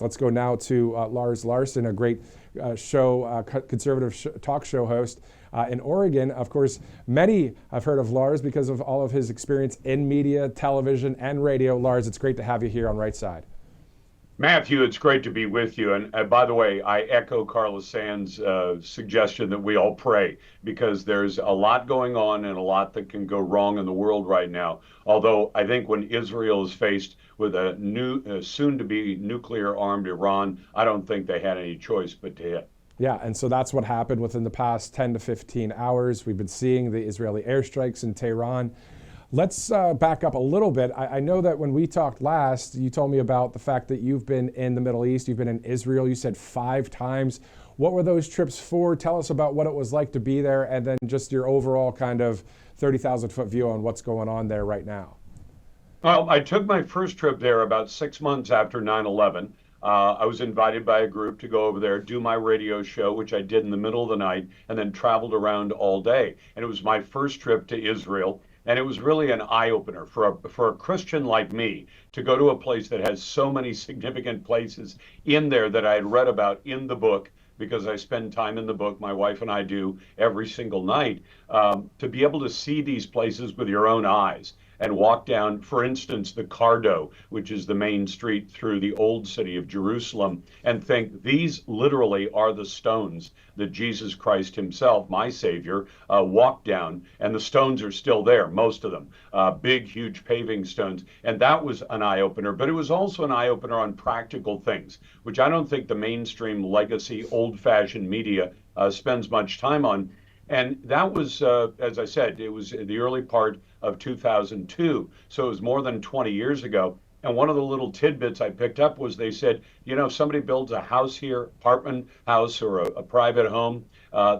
Let's go now to Lars Larson, a great conservative talk show host in Oregon. Of course, many have heard of Lars because of all of his experience in media, television, and radio. Lars, it's great to have you here on Right Side. Matthew, it's great to be with you. And by the way, I echo Carlos Sands' suggestion that we all pray, because there's a lot going on and a lot that can go wrong in the world right now. Although I think when Israel is faced with a new, soon-to-be nuclear-armed Iran, I don't think they had any choice but to hit. Yeah, and so that's what happened within the past 10 to 15 hours. We've been seeing the Israeli airstrikes in Tehran. Let's back up a little bit. I know that when we talked last, you told me about the fact that you've been in the Middle East, you've been in Israel, you said 5 times. What were those trips for? Tell us about what it was like to be there, and then just your overall kind of 30,000-foot view on what's going on there right now. Well, I took my first trip there about 6 months after 9/11. I was invited by a group to go over there, do my radio show, which I did in the middle of the night, and then traveled around all day. And it was my first trip to Israel. And it was really an eye-opener for a Christian like me to go to a place that has so many significant places in there that I had read about in the book, because I spend time in the book, my wife and I do, every single night, to be able to see these places with your own eyes and walk down, for instance, the Cardo, which is the main street through the old city of Jerusalem, and think these literally are the stones that Jesus Christ himself, my Savior, walked down, and the stones are still there, most of them, big, huge paving stones. And that was an eye-opener, but it was also an eye-opener on practical things, which I don't think the mainstream legacy, old-fashioned media spends much time on. And that was, as I said, it was the early part of 2002. So it was more than 20 years ago. And one of the little tidbits I picked up was they said, you know, if somebody builds a house here, apartment house or a private home,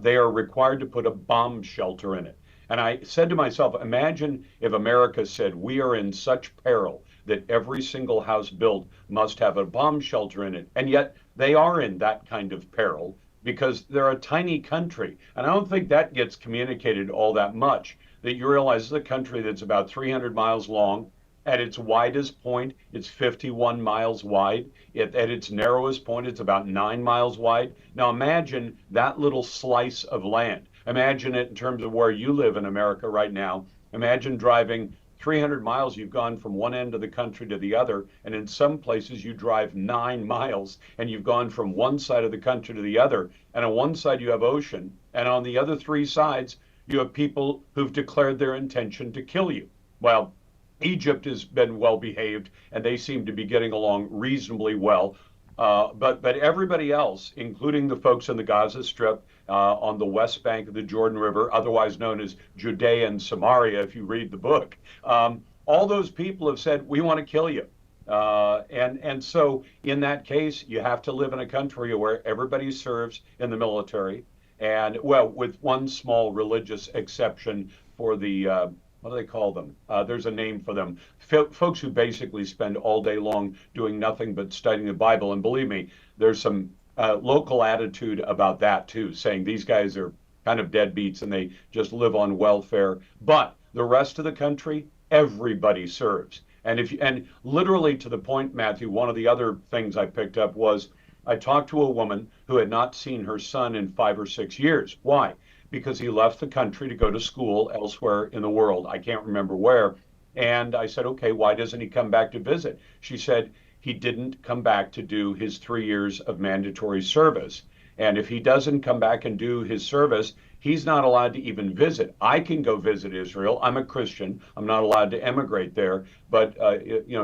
they are required to put a bomb shelter in it. And I said to myself, imagine if America said, we are in such peril that every single house built must have a bomb shelter in it. And yet they are in that kind of peril, because they're a tiny country. And I don't think that gets communicated all that much, that you realize this is a country that's about 300 miles long. At its widest point, it's 51 miles wide. At its narrowest point, it's about 9 miles wide. Now imagine that little slice of land. Imagine it in terms of where you live in America right now. Imagine driving 300 miles, you've gone from one end of the country to the other, and in some places you drive 9 miles and you've gone from one side of the country to the other, and on one side you have ocean, and on the other 3 sides you have people who've declared their intention to kill you. Well, Egypt has been well behaved and they seem to be getting along reasonably well. But everybody else, including the folks in the Gaza Strip, on the west bank of the Jordan River, otherwise known as Judea and Samaria, if you read the book, all those people have said, we want to kill you. And so in that case, you have to live in a country where everybody serves in the military. And, well, with one small religious exception for the what do they call them? There's a name for them. Folks who basically spend all day long doing nothing but studying the Bible. And believe me, there's some local attitude about that too, saying these guys are kind of deadbeats and they just live on welfare. But the rest of the country, everybody serves. And literally to the point, Matthew, one of the other things I picked up was I talked to a woman who had not seen her son in 5 or 6 years. Why? Because he left the country to go to school elsewhere in the world. I can't remember where. And I said, okay, why doesn't he come back to visit? She said, he didn't come back to do his 3 years of mandatory service. And if he doesn't come back and do his service, he's not allowed to even visit. I can go visit Israel. I'm a Christian. I'm not allowed to emigrate there. But,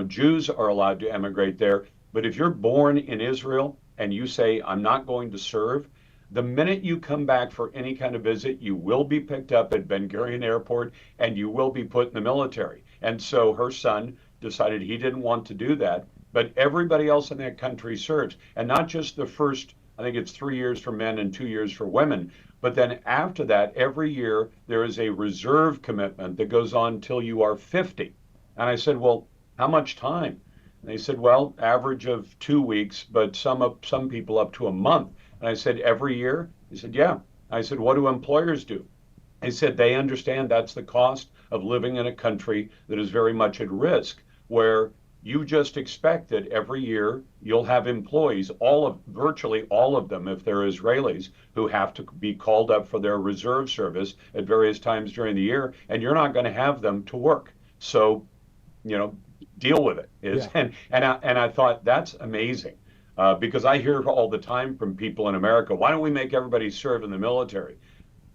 Jews are allowed to emigrate there. But if you're born in Israel and you say, I'm not going to serve, the minute you come back for any kind of visit, you will be picked up at Ben Gurion Airport and you will be put in the military. And so her son decided he didn't want to do that, but everybody else in that country serves. And not just the first, I think it's 3 years for men and 2 years for women, but then after that, every year there is a reserve commitment that goes on till you are 50. And I said, well, how much time? And they said, well, average of 2 weeks, but some people up to a month. And I said, every year? He said, yeah. I said, what do employers do? They said they understand that's the cost of living in a country that is very much at risk, where you just expect that every year you'll have employees, virtually all of them, if they're Israelis, who have to be called up for their reserve service at various times during the year, and you're not going to have them to work. So, deal with it. Yeah. And I thought that's amazing. Because I hear all the time from people in America, why don't we make everybody serve in the military?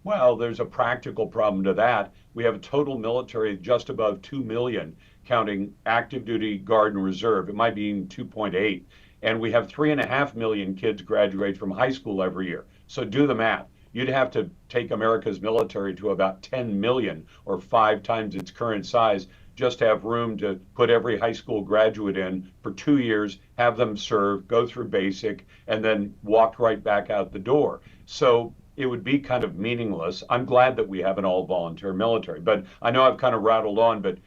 Well, there's a practical problem to that. We have a total military just above 2 million, counting active duty, guard, and reserve. It might be 2.8. And we have 3.5 million kids graduate from high school every year. So do the math. You'd have to take America's military to about 10 million, or 5 times its current size, just to have room to put every high school graduate in for 2 years, have them serve, go through basic, and then walk right back out the door. So it would be kind of meaningless. I'm glad that we have an all-volunteer military, but I know I've kind of rattled on, but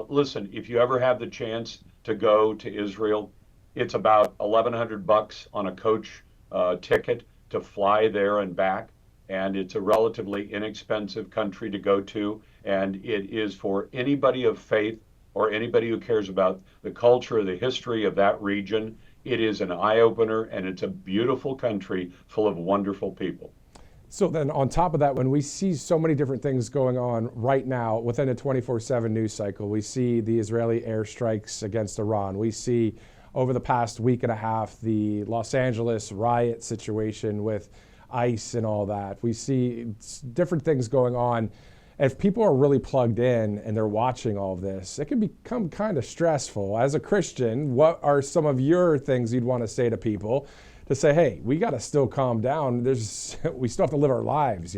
listen, if you ever have the chance to go to Israel, it's about $1,100 on a coach ticket to fly there and back. And it's a relatively inexpensive country to go to. And it is for anybody of faith or anybody who cares about the culture or the history of that region. It is an eye-opener, and it's a beautiful country full of wonderful people. So then on top of that, when we see so many different things going on right now within a 24/7 news cycle, we see the Israeli airstrikes against Iran. We see over the past week and a half the Los Angeles riot situation with ICE and all that. We see different things going on. If people are really plugged in and they're watching all of this, it can become kind of stressful. As a Christian, what are some of your things you'd want to say to people to say, hey, we got to still calm down. We still have to live our lives,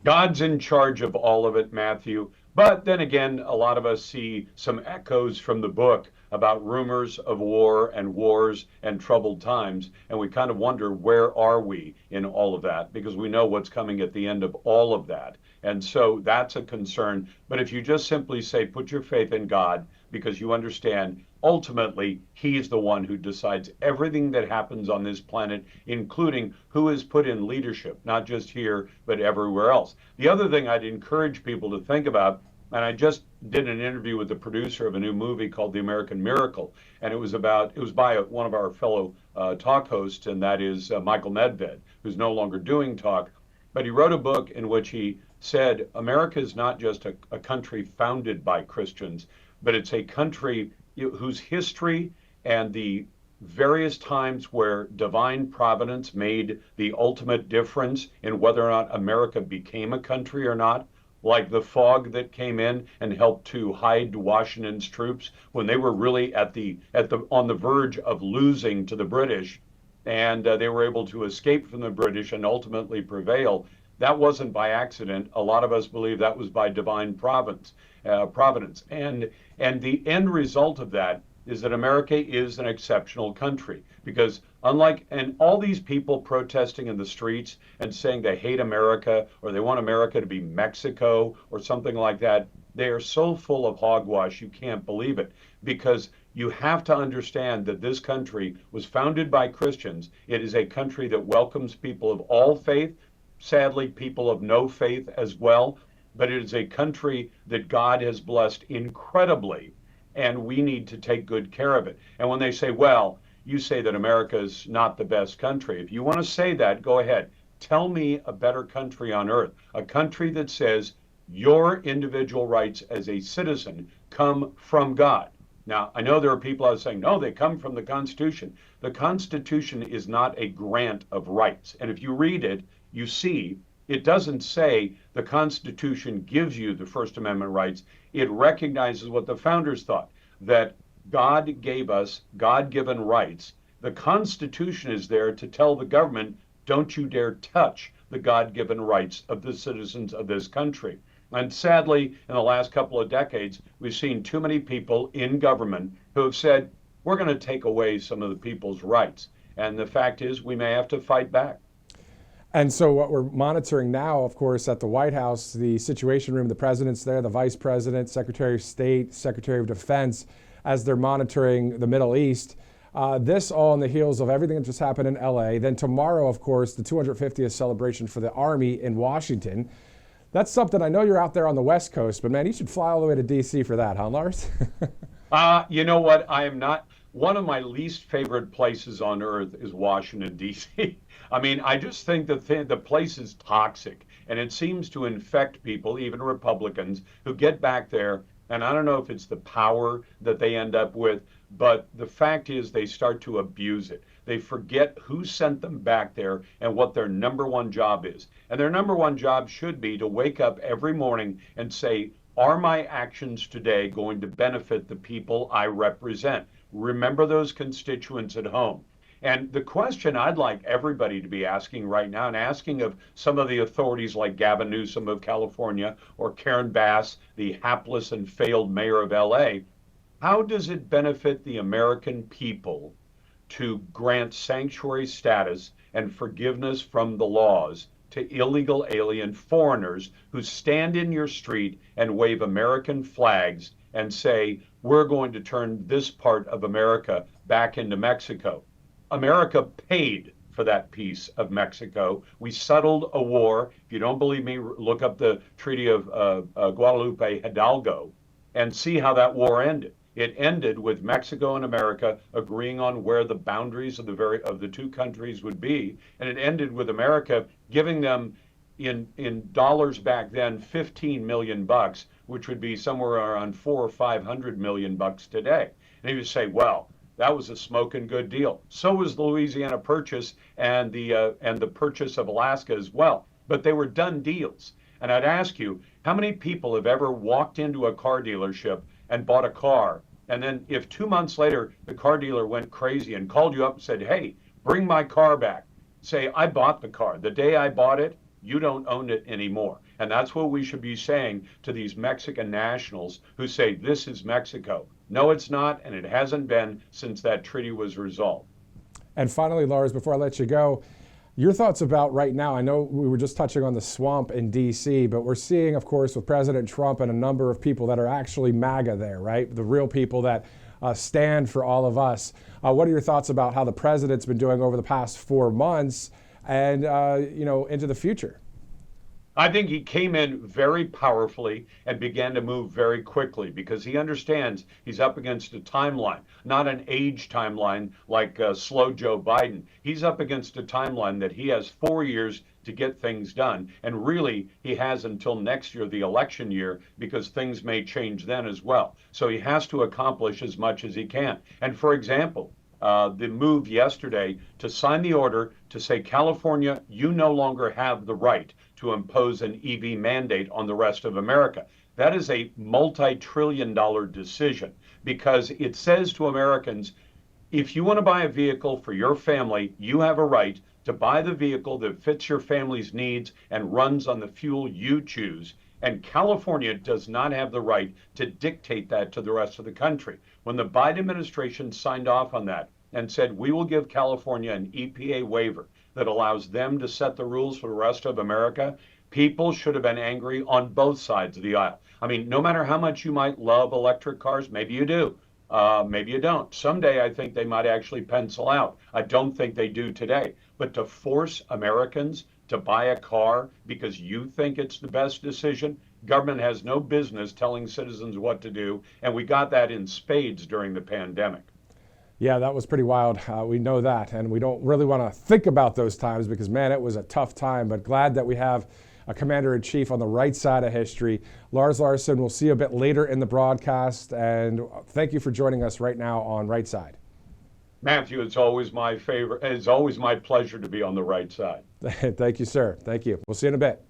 God's in charge of all of it, Matthew. But then again, a lot of us see some echoes from the book about rumors of war and wars and troubled times. And we kind of wonder, where are we in all of that? Because we know what's coming at the end of all of that. And so that's a concern. But if you just simply say, put your faith in God, because you understand, ultimately, He's the one who decides everything that happens on this planet, including who is put in leadership, not just here, but everywhere else. The other thing I'd encourage people to think about, and I just did an interview with the producer of a new movie called The American Miracle, and it was by one of our fellow talk hosts, and that is Michael Medved, who's no longer doing talk. But he wrote a book in which he said America is not just a country founded by Christians, but it's a country whose history and the various times where divine providence made the ultimate difference in whether or not America became a country or not, like the fog that came in and helped to hide Washington's troops when they were really on the verge of losing to the British, and they were able to escape from the British and ultimately prevail. That wasn't by accident. A lot of us believe that was by divine providence. And the end result of that is that America is an exceptional country, because and all these people protesting in the streets and saying they hate America or they want America to be Mexico or something like that, they are so full of hogwash you can't believe it, because you have to understand that this country was founded by Christians. It is a country that welcomes people of all faith, sadly people of no faith as well, but it is a country that God has blessed incredibly, and we need to take good care of it. And when they say, well, you say that America is not the best country, if you want to say that, go ahead. Tell me a better country on earth, a country that says your individual rights as a citizen come from God. Now, I know there are people out saying, no, they come from the Constitution. The Constitution is not a grant of rights. And if you read it, you see it doesn't say the Constitution gives you the First Amendment rights. It recognizes what the founders thought, that God gave us God-given rights. The Constitution is there to tell the government, don't you dare touch the God-given rights of the citizens of this country. And sadly, in the last couple of decades, we've seen too many people in government who have said, we're going to take away some of the people's rights. And the fact is, we may have to fight back. And so what we're monitoring now, of course, at the White House, the Situation Room, the president's there, the vice president, Secretary of State, Secretary of Defense, as they're monitoring the Middle East. This all on the heels of everything that just happened in LA. Then tomorrow, of course, the 250th celebration for the Army in Washington. That's something, I know you're out there on the West Coast, but man, you should fly all the way to DC for that, huh, Lars? You know what? I am not. One of my least favorite places on earth is Washington, D.C. I mean, I just think the place is toxic and it seems to infect people, even Republicans, who get back there. And I don't know if it's the power that they end up with, but the fact is they start to abuse it. They forget who sent them back there and what their number one job is. And their number one job should be to wake up every morning and say, are my actions today going to benefit the people I represent? Remember those constituents at home. And the question I'd like everybody to be asking right now, and asking of some of the authorities like Gavin Newsom of California or Karen Bass, the hapless and failed mayor of LA, how does it benefit the American people to grant sanctuary status and forgiveness from the laws to illegal alien foreigners who stand in your street and wave American flags and say, we're going to turn this part of America back into Mexico? America paid for that piece of Mexico. We settled a war. If you don't believe me, look up the Treaty of Guadalupe Hidalgo and see how that war ended. It ended with Mexico and America agreeing on where the boundaries of the two countries would be, and it ended with America giving them in dollars back then 15 million bucks, which would be somewhere around 400 or 500 million bucks today. And you say, well, that was a smoking good deal. So was the Louisiana Purchase and the purchase of Alaska as well. But they were done deals. And I'd ask you, how many people have ever walked into a car dealership and bought a car, and then if 2 months later the car dealer went crazy and called you up and said, hey, bring my car back, say, I bought the car. The day I bought it, you don't own it anymore. And that's what we should be saying to these Mexican nationals who say this is Mexico. No, it's not, and it hasn't been since that treaty was resolved. And finally, Lars, before I let you go, your thoughts about right now, I know we were just touching on the swamp in D.C., but we're seeing, of course, with President Trump and a number of people that are actually MAGA there, right? The real people that stand for all of us. What are your thoughts about how the president's been doing over the past 4 months and, into the future? I think he came in very powerfully and began to move very quickly because he understands he's up against a timeline, not an age timeline like slow Joe Biden. He's up against a timeline that he has 4 years to get things done. And really, he has until next year, the election year, because things may change then as well. So he has to accomplish as much as he can. And for example, the move yesterday to sign the order to say, California, you no longer have the right to impose an EV mandate on the rest of America. That is a multi-trillion-dollar decision because it says to Americans, if you want to buy a vehicle for your family, you have a right to buy the vehicle that fits your family's needs and runs on the fuel you choose. And California does not have the right to dictate that to the rest of the country. When the Biden administration signed off on that and said, we will give California an EPA waiver that allows them to set the rules for the rest of America, people should have been angry on both sides of the aisle. I mean, no matter how much you might love electric cars, maybe you do, maybe you don't. Someday I think they might actually pencil out. I don't think they do today. But to force Americans to buy a car because you think it's the best decision, government has no business telling citizens what to do. And we got that in spades during the pandemic. Yeah, that was pretty wild. We know that. And we don't really want to think about those times because, man, it was a tough time. But glad that we have a commander-in-chief on the right side of history. Lars Larson, we'll see you a bit later in the broadcast. And thank you for joining us right now on Right Side. Matthew, it's always my pleasure to be on the right side. Thank you, sir. Thank you. We'll see you in a bit.